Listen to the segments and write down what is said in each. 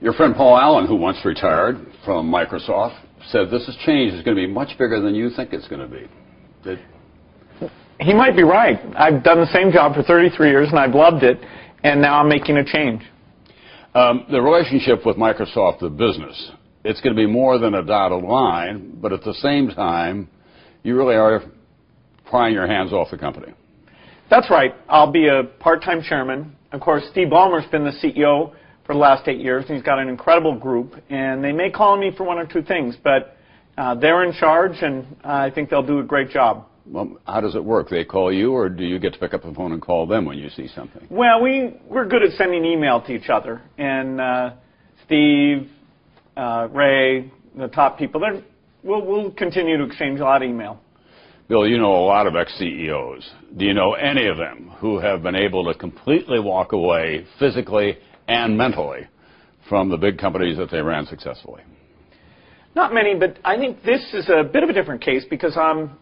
Your friend Paul Allen, who once retired from Microsoft, said this change is going to be much bigger than you think it's going to be. He might be right. I've done the same job for 33 years, and I've loved it, and now I'm making a change. The relationship with Microsoft, the business, it's going to be more than a dotted line, but at the same time, you really are prying your hands off the company. That's right. I'll be a part-time chairman. Of course, Steve Ballmer's been the CEO for the last 8 years, and he's got an incredible group, and they may call on me for one or two things, but they're in charge, and I think they'll do a great job. Well, how does it work? They call you, or do you get to pick up the phone and call them when you see something? Well, we're good at sending email to each other, and Steve, Ray, the top people, we'll continue to exchange a lot of email. Bill, you know a lot of ex-CEOs. Do you know any of them who have been able to completely walk away physically and mentally from the big companies that they ran successfully? Not many, but I think this is a bit of a different case because I'm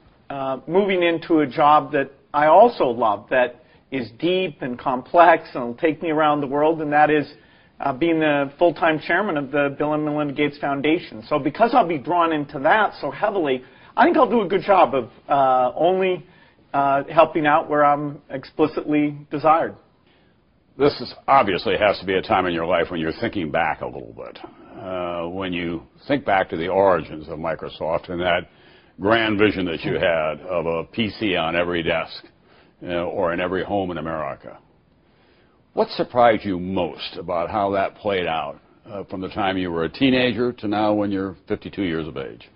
moving into a job that I also love, that is deep and complex and will take me around the world, and that is being the full-time chairman of the Bill and Melinda Gates Foundation. So because I'll be drawn into that so heavily, I think I'll do a good job of only helping out where I'm explicitly desired. This obviously has to be a time in your life when you're thinking back a little bit. When you think back to the origins of Microsoft and that grand vision that you had of a PC on every desk, or in every home in America. What surprised you most about how that played out from the time you were a teenager to now when you're 52 years of age?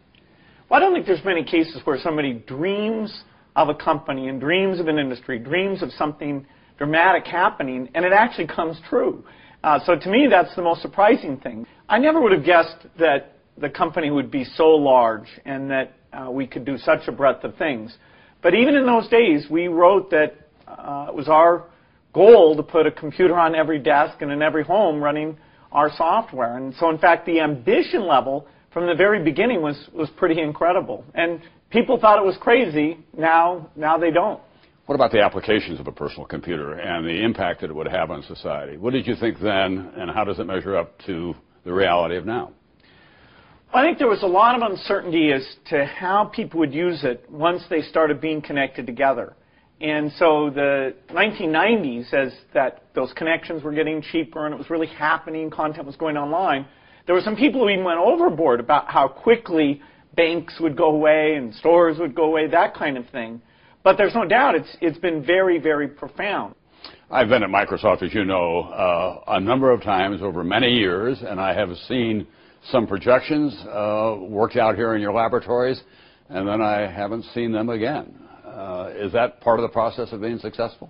Well, I don't think there's many cases where somebody dreams of a company and dreams of an industry, dreams of something dramatic happening, and it actually comes true. So to me, that's the most surprising thing. I never would have guessed that the company would be so large and that we could do such a breadth of things. But even in those days, we wrote that it was our goal to put a computer on every desk and in every home running our software. And so, in fact, the ambition level from the very beginning was pretty incredible. And people thought it was crazy. Now they don't. What about the applications of a personal computer and the impact that it would have on society? What did you think then, and how does it measure up to the reality of now? I think there was a lot of uncertainty as to how people would use it once they started being connected together. And so the 1990s, as those connections were getting cheaper and it was really happening, content was going online, there were some people who even went overboard about how quickly banks would go away and stores would go away, that kind of thing. But there's no doubt it's been very, very profound. I've been at Microsoft, as you know, a number of times over many years, and I have seen some projections worked out here in your laboratories, and then I haven't seen them again. Is that part of the process of being successful?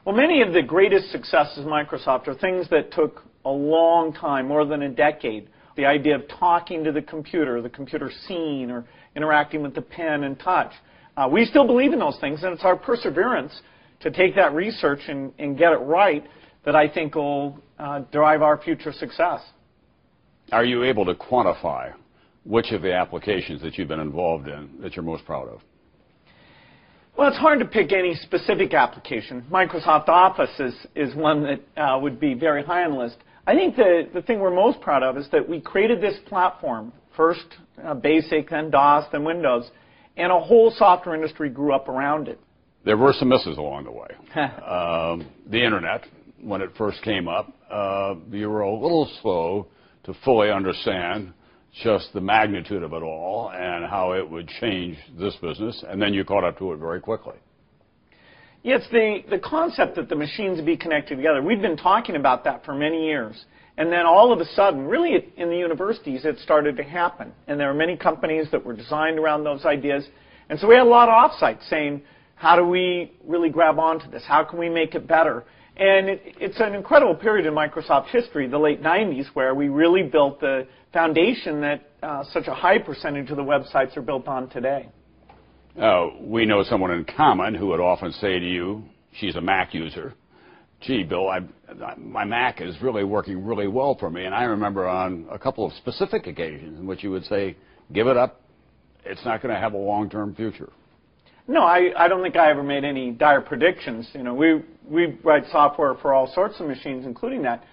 Well, many of the greatest successes of Microsoft are things that took a long time, more than a decade. The idea of talking to the computer seeing or interacting with the pen and touch. We still believe in those things, and it's our perseverance to take that research and get it right that I think will drive our future success. Are you able to quantify which of the applications that you've been involved in that you're most proud of? Well, it's hard to pick any specific application. Microsoft Office is one that would be very high on the list. I think the thing we're most proud of is that we created this platform, first BASIC, then DOS, then Windows, and a whole software industry grew up around it. There were some misses along the way. The Internet, when it first came up, you were a little slow to fully understand just the magnitude of it all and how it would change this business, and then you caught up to it very quickly. Yeah, it's the concept that the machines would be connected together. We've been talking about that for many years. And then all of a sudden, really in the universities, it started to happen. And there are many companies that were designed around those ideas. And so we had a lot of offsites saying, how do we really grab onto this? How can we make it better? And it's an incredible period in Microsoft history, the late 90s, where we really built the foundation that such a high percentage of the websites are built on today. We know someone in common who would often say to you, she's a Mac user, gee, Bill, my Mac is really working really well for me. And I remember on a couple of specific occasions in which you would say, give it up, it's not going to have a long-term future. No, I don't think I ever made any dire predictions. You know, we write software for all sorts of machines, including that.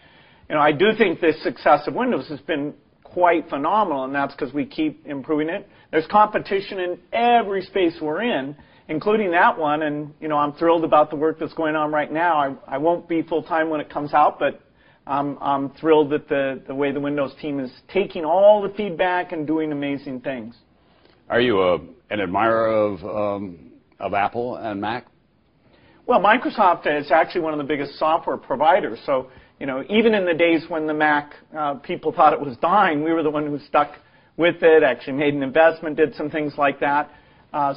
I do think the success of Windows has been quite phenomenal, and that's because we keep improving it. There's competition in every space we're in, including that one, and I'm thrilled about the work that's going on right now. I won't be full-time when it comes out, but I'm thrilled that the way the Windows team is taking all the feedback and doing amazing things. Are you an admirer of Apple and Mac? Well, Microsoft is actually one of the biggest software providers. So, even in the days when the Mac people thought it was dying, we were the one who stuck with it, actually made an investment, did some things like that.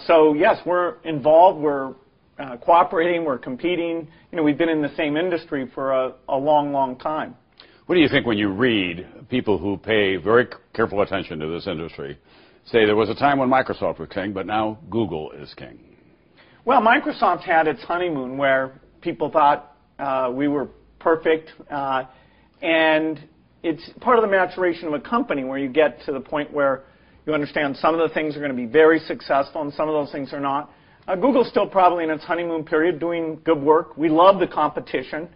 So, yes, we're involved. We're cooperating. We're competing. We've been in the same industry for a long, long time. What do you think when you read people who pay very careful attention to this industry say there was a time when Microsoft was king, but now Google is king? Well, Microsoft had its honeymoon where people thought we were perfect, and it's part of the maturation of a company where you get to the point where you understand some of the things are going to be very successful and some of those things are not. Google's still probably in its honeymoon period doing good work. We love the competition.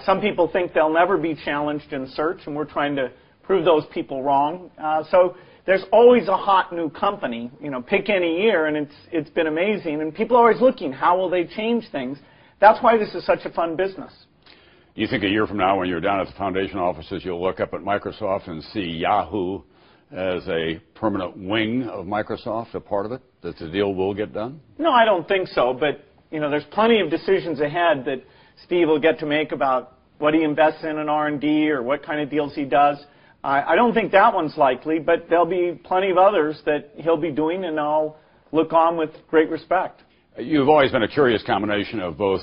Some people think they'll never be challenged in search, and we're trying to prove those people wrong. So there's always a hot new company. Pick any year, and it's been amazing. And people are always looking, how will they change things? That's why this is such a fun business. Do you think a year from now, when you're down at the foundation offices, you'll look up at Microsoft and see Yahoo as a permanent wing of Microsoft, a part of it, that the deal will get done? No, I don't think so. But there's plenty of decisions ahead that Steve will get to make about what he invests in R&D or what kind of deals he does. I don't think that one's likely, but there'll be plenty of others that he'll be doing, and I'll look on with great respect. You've always been a curious combination of both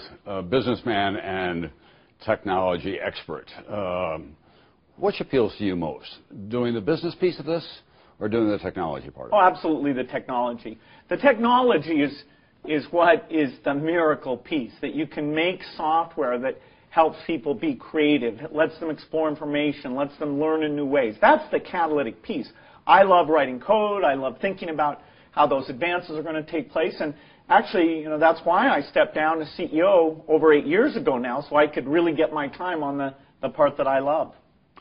businessman and technology expert. Which appeals to you most, doing the business piece of this or doing the technology part of it? Oh, absolutely the technology. The technology is what is the miracle piece, that you can make software that helps people be creative, lets them explore information, lets them learn in new ways. That's the catalytic piece. I love writing code. I love thinking about how those advances are going to take place. And actually, that's why I stepped down as CEO over 8 years ago now, so I could really get my time on the part that I love.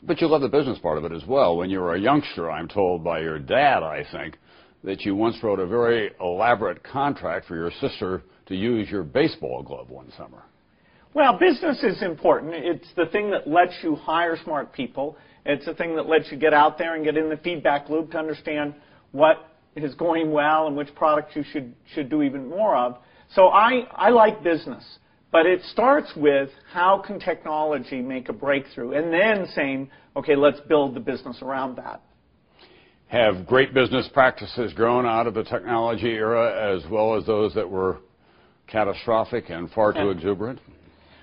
But you love the business part of it as well. When you were a youngster, I'm told by your dad, I think, that you once wrote a very elaborate contract for your sister to use your baseball glove one summer. Well, business is important. It's the thing that lets you hire smart people. It's the thing that lets you get out there and get in the feedback loop to understand what is going well and which products you should do even more of. So I like business. But it starts with how can technology make a breakthrough, and then saying, okay, let's build the business around that. Have great business practices grown out of the technology era as well as those that were catastrophic and far too exuberant?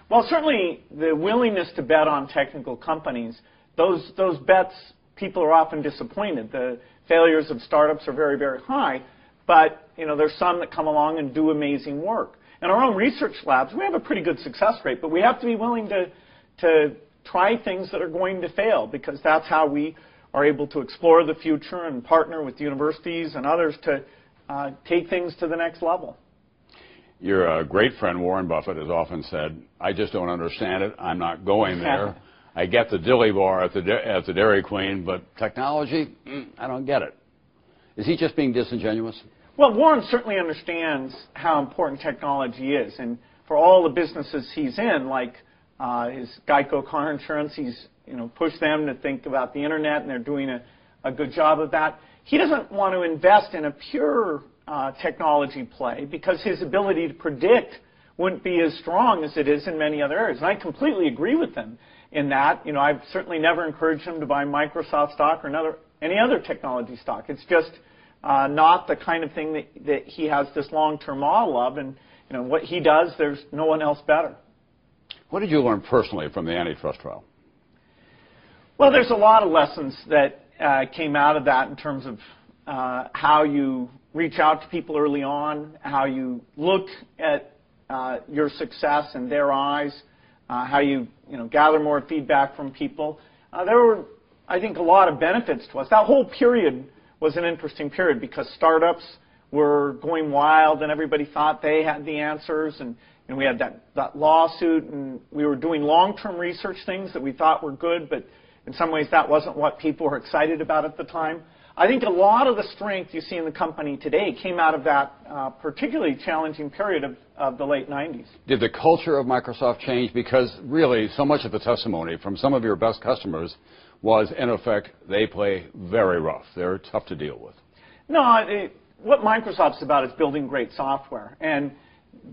Well, certainly the willingness to bet on technical companies, those bets, people are often disappointed. The failures of startups are very, very high, but there's some that come along and do amazing work. In our own research labs, we have a pretty good success rate, but we have to be willing to try things that are going to fail, because that's how we are able to explore the future and partner with universities and others to take things to the next level. Your great friend Warren Buffett has often said, I just don't understand it. I'm not going there. I get the dilly bar at the Dairy Queen, but technology, I don't get it. Is he just being disingenuous? Well, Warren certainly understands how important technology is, and for all the businesses he's in, like his Geico Car Insurance, he's pushed them to think about the internet, and they're doing a good job of that. He doesn't want to invest in a pure technology play because his ability to predict wouldn't be as strong as it is in many other areas. And I completely agree with him in that. I've certainly never encouraged him to buy Microsoft stock or any other technology stock. It's just not the kind of thing that he has this long-term model of, and what he does, there's no one else better. What did you learn personally from the antitrust trial? Well, there's a lot of lessons that came out of that in terms of how you reach out to people early on, how you look at your success in their eyes, how you gather more feedback from people. There were, I think, a lot of benefits to us. That whole period was an interesting period because startups were going wild and everybody thought they had the answers, and and we had that lawsuit, and we were doing long-term research things that we thought were good, but in some ways that wasn't what people were excited about at the time. I think a lot of the strength you see in the company today came out of that particularly challenging period of the late 90s. Did the culture of Microsoft change? Because really, so much of the testimony from some of your best customers was, in effect, they play very rough. They're tough to deal with. No, what Microsoft's about is building great software. And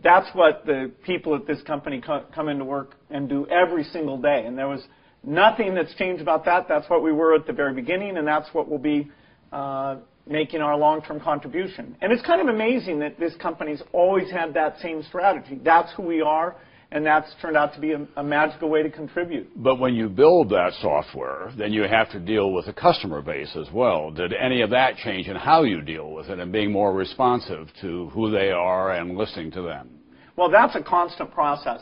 that's what the people at this company come into work and do every single day. And there was nothing that's changed about that. That's what we were at the very beginning, and that's what we'll be making our long-term contribution. And it's kind of amazing that this company's always had that same strategy. That's who we are, and that's turned out to be a magical way to contribute. But when you build that software, then you have to deal with the customer base as well. Did any of that change in how you deal with it and being more responsive to who they are and listening to them? Well, that's a constant process.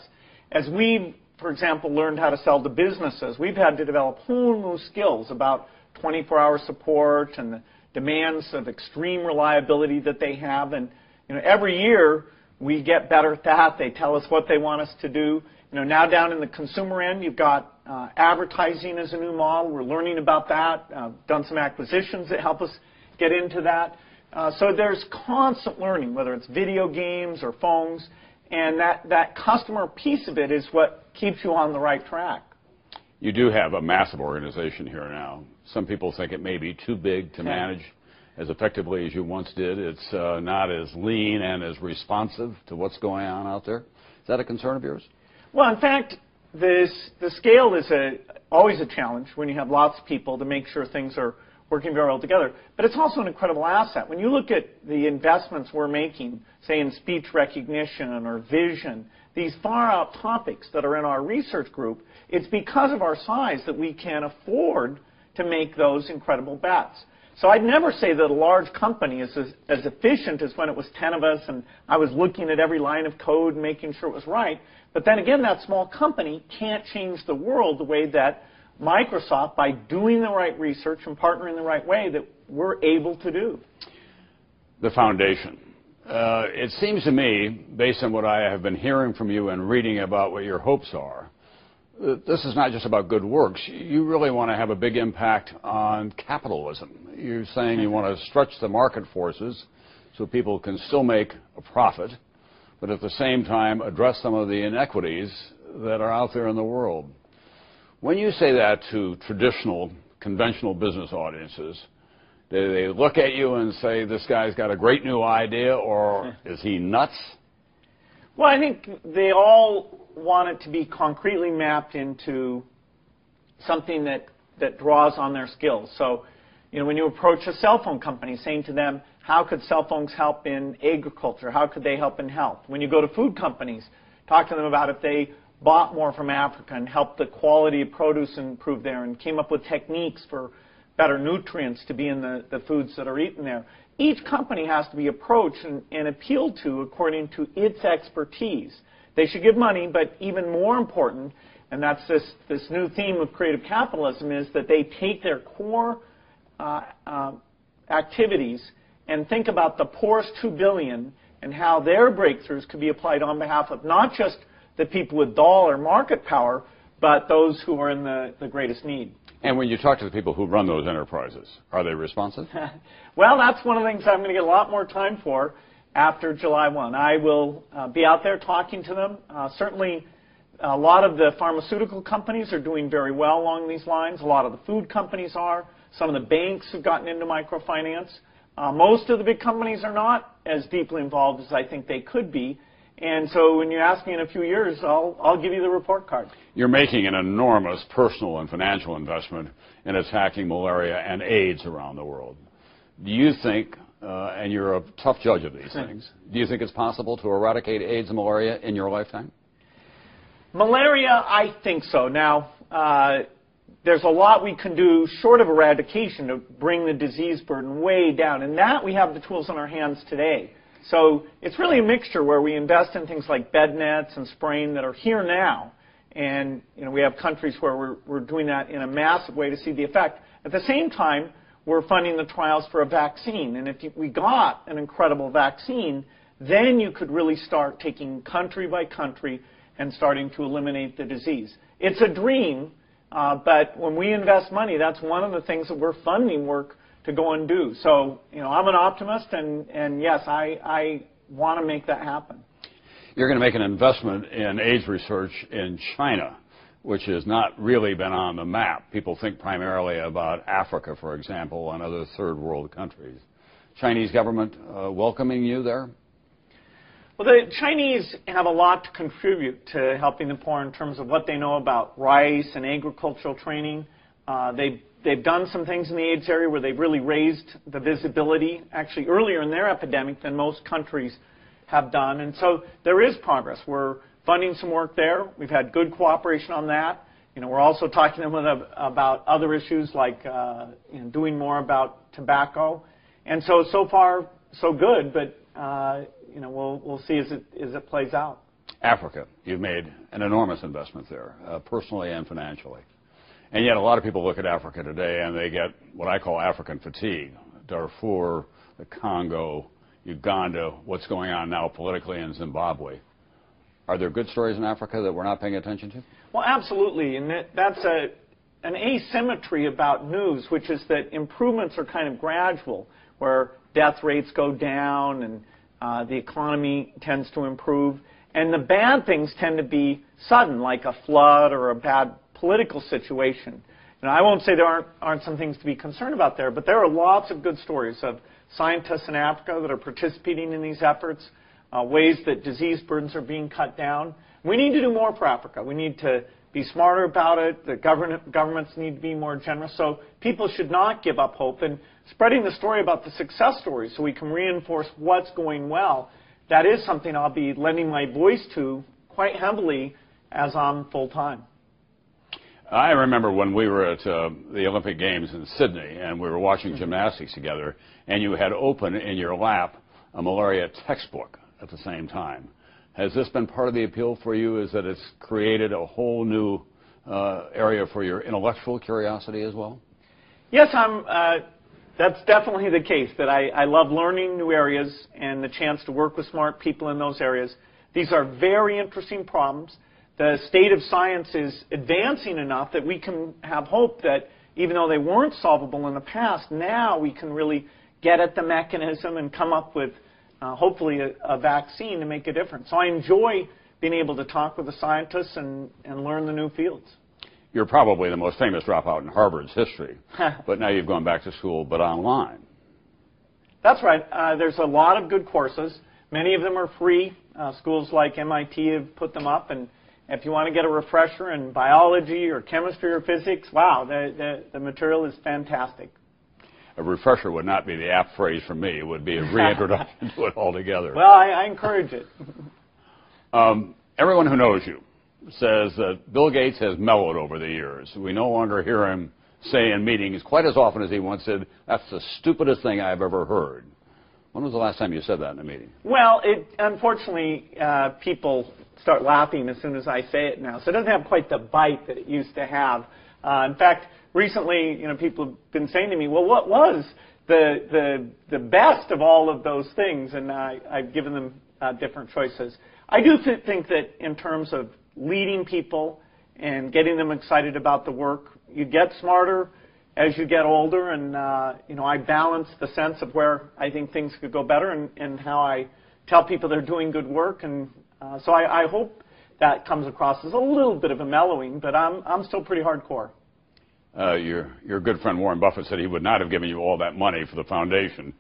As we've, for example, learned how to sell to businesses, we've had to develop whole new skills about 24-hour support and the demands of extreme reliability that they have. And every year we get better at that. They tell us what they want us to do. Now down in the consumer end, you've got advertising as a new model. We're learning about that. Done some acquisitions that help us get into that. So there's constant learning, whether it's video games or phones. And that customer piece of it is what keeps you on the right track. You do have a massive organization here now. Some people think it may be too big to manage as effectively as you once did. It's not as lean and as responsive to what's going on out there. Is that a concern of yours? Well, in fact, the scale is always a challenge when you have lots of people to make sure things are working very well together. But it's also an incredible asset. When you look at the investments we're making, say in speech recognition or vision, these far-out topics that are in our research group, it's because of our size that we can afford to make those incredible bets. So I'd never say that a large company is as efficient as when it was 10 of us and I was looking at every line of code and making sure it was right. But then again, that small company can't change the world the way that Microsoft, by doing the right research and partnering the right way, that we're able to do. The foundation. It seems to me, based on what I have been hearing from you and reading about what your hopes are, this is not just about good works. You really want to have a big impact on capitalism. You're saying you want to stretch the market forces so people can still make a profit, but at the same time address some of the inequities that are out there in the world. When you say that to traditional, conventional business audiences, do they look at you and say, this guy's got a great new idea, or is he nuts? Well, I think they all want it to be concretely mapped into something that draws on their skills. So, when you approach a cell phone company saying to them, how could cell phones help in agriculture? How could they help in health? When you go to food companies, talk to them about if they bought more from Africa and helped the quality of produce improve there and came up with techniques for better nutrients to be in the foods that are eaten there. Each company has to be approached and appealed to according to its expertise. They should give money, but even more important, and that's this new theme of creative capitalism, is that they take their core activities and think about the poorest 2 billion and how their breakthroughs could be applied on behalf of not just the people with dollar market power, but those who are in the greatest need. And when you talk to the people who run those enterprises, are they responsive? Well, that's one of the things I'm going to get a lot more time for after July 1. I will be out there talking to them. Certainly, a lot of the pharmaceutical companies are doing very well along these lines. A lot of the food companies are. Some of the banks have gotten into microfinance. Most of the big companies are not as deeply involved as I think they could be. And so when you ask me in a few years, I'll give you the report card. You're making an enormous personal and financial investment in attacking malaria and AIDS around the world. Do you think, and you're a tough judge of these things, do you think it's possible to eradicate AIDS and malaria in your lifetime? Malaria, I think so. Now, there's a lot we can do short of eradication to bring the disease burden way down. And that we have the tools in our hands today. So it's really a mixture where we invest in things like bed nets and spraying that are here now. And we have countries where we're doing that in a massive way to see the effect. At the same time, we're funding the trials for a vaccine. And if we got an incredible vaccine, then you could really start taking country by country and starting to eliminate the disease. It's a dream, but when we invest money, that's one of the things that we're funding work to go and do. So, I'm an optimist, and yes, I want to make that happen. You're going to make an investment in AIDS research in China, which has not really been on the map. People think primarily about Africa, for example, and other third world countries. Chinese government welcoming you there? Well, the Chinese have a lot to contribute to helping the poor in terms of what they know about rice and agricultural training. They've done some things in the AIDS area where they've really raised the visibility, actually earlier in their epidemic than most countries have done. And so there is progress. We're funding some work there. We've had good cooperation on that. We're also talking to them about other issues like doing more about tobacco. And so far, so good, but we'll see as it plays out. Africa, you've made an enormous investment there, personally and financially. And yet a lot of people look at Africa today and they get what I call African fatigue. Darfur, the Congo, Uganda, what's going on now politically in Zimbabwe. Are there good stories in Africa that we're not paying attention to? Well, absolutely. And that's an asymmetry about news, which is that improvements are kind of gradual, where death rates go down and the economy tends to improve. And the bad things tend to be sudden, like a flood or a bad political situation. I won't say there aren't some things to be concerned about there, but there are lots of good stories of scientists in Africa that are participating in these efforts, ways that disease burdens are being cut down. We need to do more for Africa. We need to be smarter about it. The governments need to be more generous. So people should not give up hope. And spreading the story about the success stories so we can reinforce what's going well, that is something I'll be lending my voice to quite heavily as I'm full-time. I remember when we were at the Olympic Games in Sydney and we were watching gymnastics together, and you had open in your lap a malaria textbook at the same time. Has this been part of the appeal for you, is that it's created a whole new area for your intellectual curiosity as well? Yes, that's definitely the case, that I love learning new areas and the chance to work with smart people in those areas. These are very interesting problems. The state of science is advancing enough that we can have hope that even though they weren't solvable in the past, now we can really get at the mechanism and come up with hopefully a vaccine to make a difference. So I enjoy being able to talk with the scientists and learn the new fields. You're probably the most famous dropout in Harvard's history, but now you've gone back to school, but online. That's right. There's a lot of good courses. Many of them are free. Schools like MIT have put them up, and if you want to get a refresher in biology or chemistry or physics, wow, the material is fantastic. A refresher would not be the apt phrase for me. It would be a reintroduction to it altogether. Well, I encourage it. Everyone who knows you says that Bill Gates has mellowed over the years. We no longer hear him say in meetings quite as often as he once said, "That's the stupidest thing I've ever heard." When was the last time you said that in a meeting? Well, unfortunately, people start laughing as soon as I say it now. So it doesn't have quite the bite that it used to have. In fact, recently, people have been saying to me, well, what was the best of all of those things? And I've given them different choices. I do think that in terms of leading people and getting them excited about the work, you get smarter as you get older, and I balance the sense of where I think things could go better and how I tell people they're doing good work, and so I hope that comes across as a little bit of a mellowing, but I'm still pretty hardcore. Your good friend Warren Buffett said he would not have given you all that money for the foundation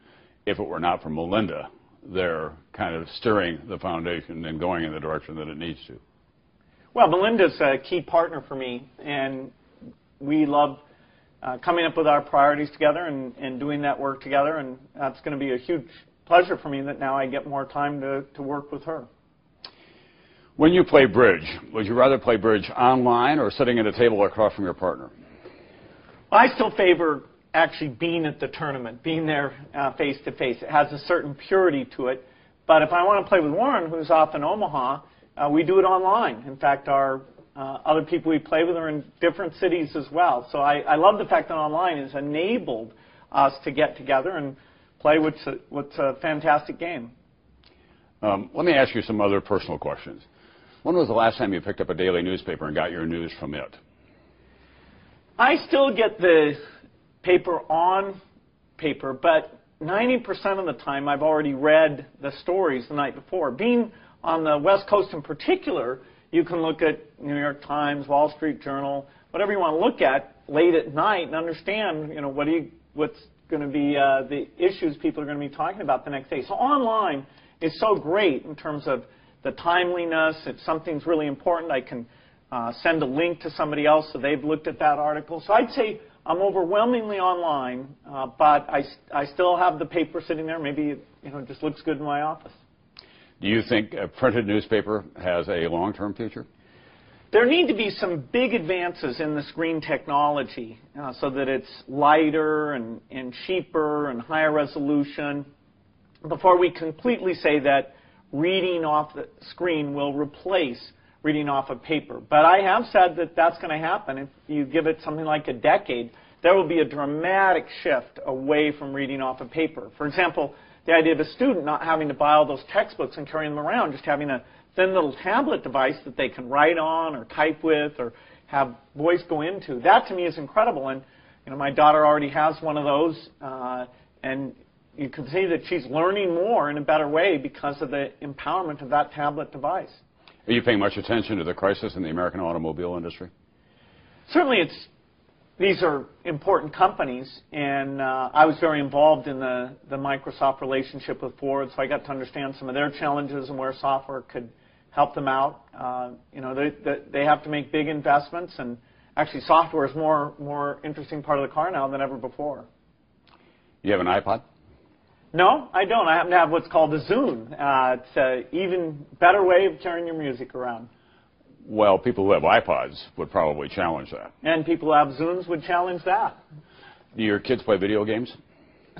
if it were not for Melinda there kind of steering the foundation and going in the direction that it needs to. Well, Melinda's a key partner for me, and we love coming up with our priorities together and doing that work together, and that's going to be a huge pleasure for me that now I get more time to work with her. When you play bridge, would you rather play bridge online or sitting at a table across from your partner? Well, I still favor actually being at the tournament, being there face to face. It has a certain purity to it. But if I want to play with Warren, who's off in Omaha, we do it online. In fact, our other people we play with are in different cities as well. So I love the fact that online has enabled us to get together and play what's a fantastic game. Let me ask you some other personal questions. When was the last time you picked up a daily newspaper and got your news from it? I still get the paper on paper, but 90% of the time I've already read the stories the night before. Being on the West Coast in particular, you can look at New York Times, Wall Street Journal, whatever you want to look at late at night and understand, what's going to be the issues people are going to be talking about the next day. So online is so great in terms of the timeliness. If something's really important, I can send a link to somebody else so they've looked at that article. So I'd say I'm overwhelmingly online, but I still have the paper sitting there. Maybe it just looks good in my office. Do you think a printed newspaper has a long-term future? There need to be some big advances in the screen technology so that it's lighter and cheaper and higher resolution before we completely say that reading off the screen will replace reading off of paper. But I have said that that's going to happen. If you give it something like a decade, there will be a dramatic shift away from reading off of paper. For example, the idea of a student not having to buy all those textbooks and carrying them around, just having a thin little tablet device that they can write on or type with or have voice go into. That to me is incredible. And my daughter already has one of those, and you can see that she's learning more in a better way because of the empowerment of that tablet device. Are you paying much attention to the crisis in the American automobile industry? Certainly, these are important companies, and I was very involved in the Microsoft relationship with Ford, so I got to understand some of their challenges and where software could help them out. They have to make big investments, and actually software is more interesting part of the car now than ever before. You have an iPod? No, I don't. I happen to have what's called a Zune. It's an even better way of carrying your music around. Well, people who have iPods would probably challenge that. And people who have Zunes would challenge that. Do your kids play video games?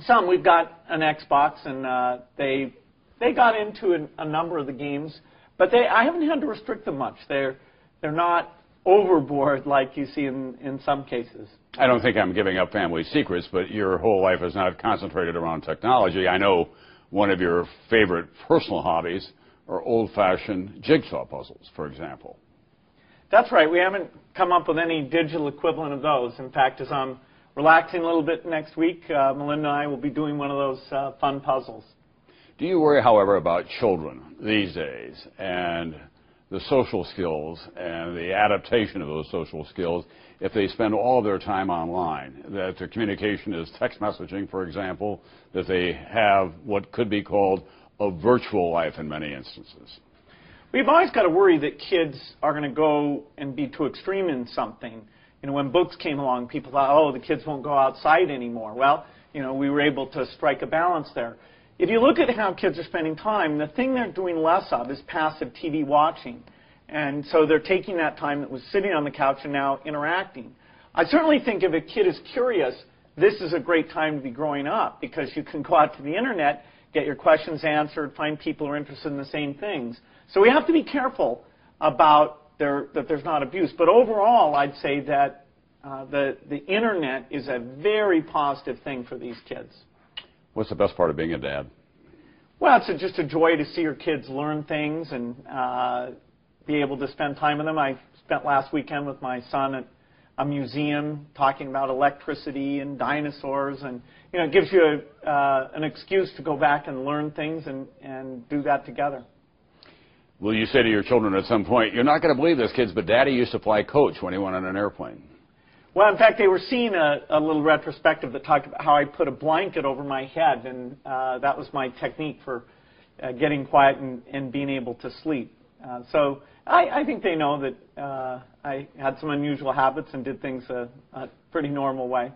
Some. We've got an Xbox, and they got into a number of the games, but I haven't had to restrict them much. They're not overboard like you see in some cases. I don't think I'm giving up family secrets, but your whole life is not concentrated around technology. I know one of your favorite personal hobbies are old-fashioned jigsaw puzzles, for example. That's right. We haven't come up with any digital equivalent of those. In fact, as I'm relaxing a little bit next week, Melinda and I will be doing one of those fun puzzles. Do you worry, however, about children these days and the social skills and the adaptation of those social skills if they spend all of their time online, that their communication is text messaging, for example, that they have what could be called a virtual life in many instances? We've always got to worry that kids are going to go and be too extreme in something. When books came along, people thought, oh, the kids won't go outside anymore. Well, we were able to strike a balance there. If you look at how kids are spending time, the thing they're doing less of is passive TV watching. And so they're taking that time that was sitting on the couch and now interacting. I certainly think if a kid is curious, this is a great time to be growing up because you can go out to the internet, get your questions answered, find people who are interested in the same things. So we have to be careful about that there's not abuse. But overall, I'd say that the internet is a very positive thing for these kids. What's the best part of being a dad? Well, it's just a joy to see your kids learn things and be able to spend time with them. I spent last weekend with my son at a museum talking about electricity and dinosaurs, and it gives you an excuse to go back and learn things and do that together. Will you say to your children at some point, you're not going to believe this, kids, but Daddy used to fly coach when he went on an airplane? Well, in fact, they were seeing a little retrospective that talked about how I put a blanket over my head, and that was my technique for getting quiet and being able to sleep. So I think they know that I had some unusual habits and did things a pretty normal way.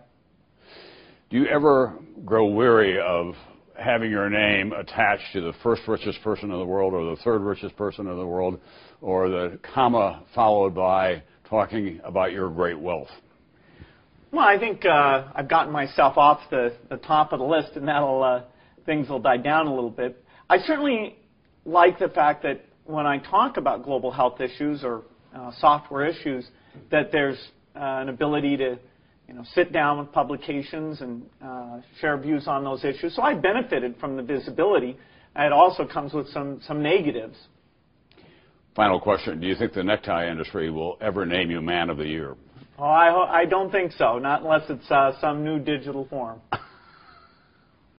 Do you ever grow weary of having your name attached to the first richest person in the world or the third richest person in the world, or the comma followed by talking about your great wealth? Well, I think I've gotten myself off the top of the list, and things will die down a little bit. I certainly like the fact that when I talk about global health issues or software issues, that there's an ability to sit down with publications and share views on those issues. So I benefited from the visibility. it also comes with some negatives. Final question. Do you think the necktie industry will ever name you Man of the Year? Oh, I don't think so, not unless it's some new digital form.